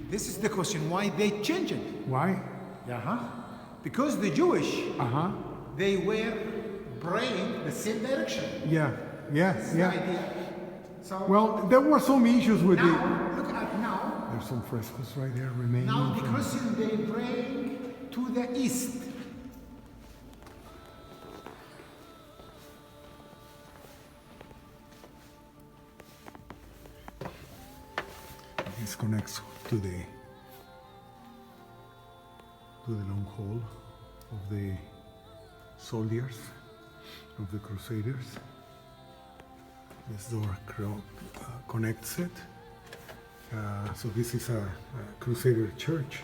This is the question why they changed it. Why? Because the Jewish, Uh-huh. they were praying the same direction. Yeah, yeah, That's the yeah. idea. So Well, there were some issues with it. now, look at now. There's some frescoes right there remaining. Now the from- Christians, they praying to the east. This connects to the long hall of the soldiers, of the crusaders. This door connects it. So this is a crusader church,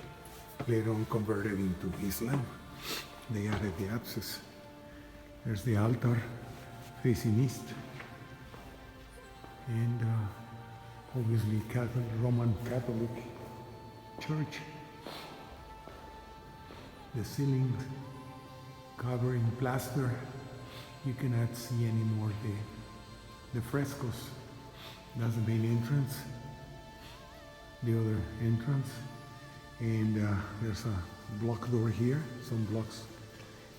later on converted into Islam. They added the apsis. There's the altar facing east. And obviously Roman Catholic Church. The ceiling covered in plaster. You cannot see anymore the frescoes. That's the main entrance. The other entrance. And there's a block door here, some blocks,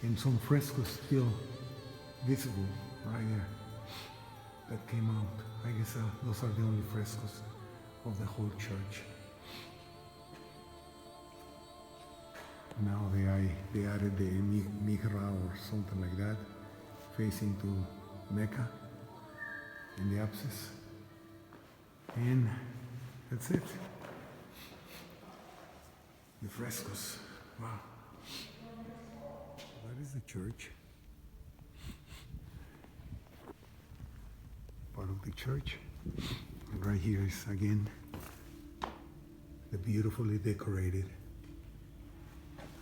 and some frescoes still visible right there that came out. I guess those are the only frescoes of the whole church. Now they added the mihrab or something like that, facing to Mecca in the apsis. And that's it. The frescoes. Wow. That is the church. Part of the church. And right here is again the beautifully decorated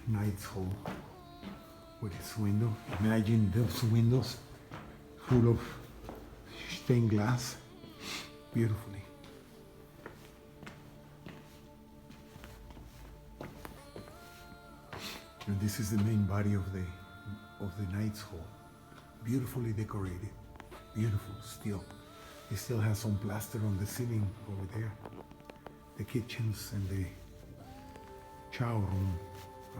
Knight's Hall with its window. Imagine those windows full of stained glass, beautifully. And this is the main body of the Knight's Hall, beautifully decorated, beautiful still. It still has some plaster on the ceiling over there. The kitchens and the chow room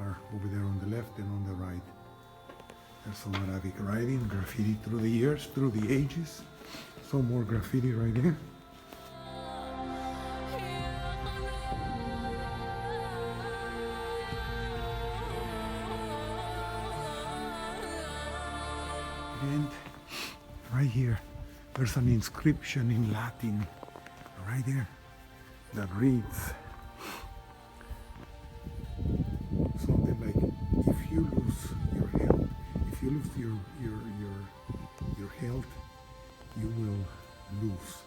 are over there on the left and on the right. There's some Arabic writing, graffiti through the years, through the ages. Some more graffiti right there. And right here, there's an inscription in Latin, right there, that reads something like, if you lose your health, if you lose your health, you will lose.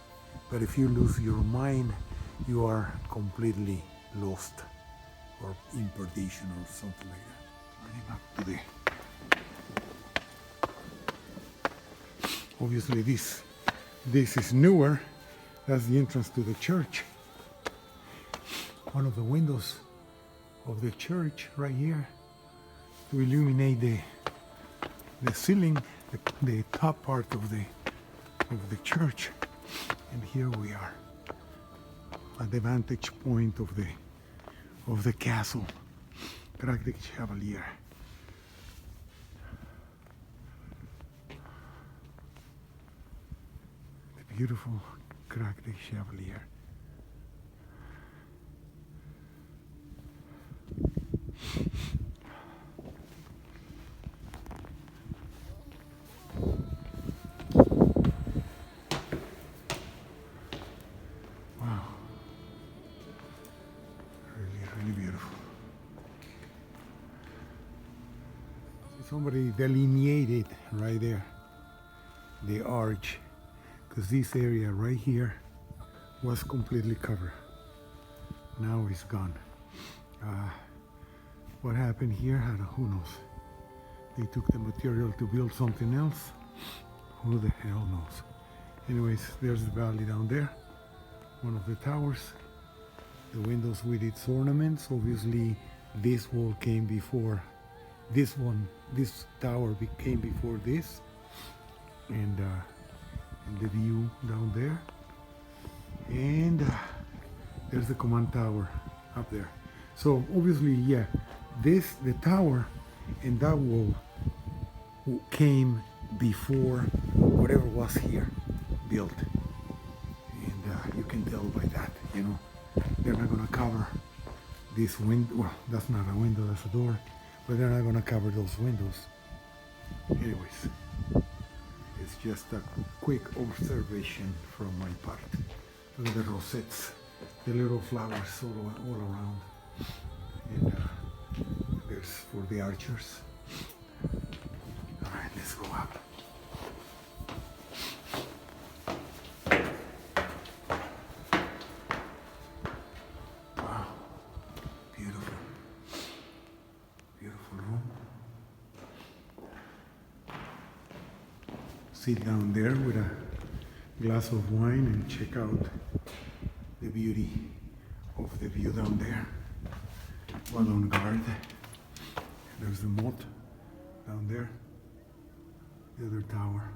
But if you lose your mind, you are completely lost, or in perdition, or something like that. Running up to the obviously this is newer. That's the entrance to the church. One of the windows of the church right here to illuminate the ceiling, the top part of the church. And here we are at the vantage point of the castle, Krak the Chevalier. Beautiful Krak the Chevalier. Wow. Really, really beautiful. Somebody delineated right there the arch, because this area right here was completely covered. Now it's gone. What happened here, who knows? They took the material to build something else. Who the hell knows? Anyways, there's the valley down there. One of the towers. The windows with its ornaments. Obviously, this wall came before this one. This tower came before this. And the view down there. And there's the command tower up there. So obviously, yeah, the tower and that wall came before whatever was here built. And you can tell by that, you know, they're not gonna cover this window. Well, that's not a window, that's a door, but they're not gonna cover those windows. Anyways, it's just a quick observation from my part. Look at the rosettes, the little flowers all around. And there's for the archers. All right, let's go up. Wow, beautiful, beautiful room. Sit down there with a glass of wine and check out the beauty of the view down there. While on guard, there's the moat down there, the other tower.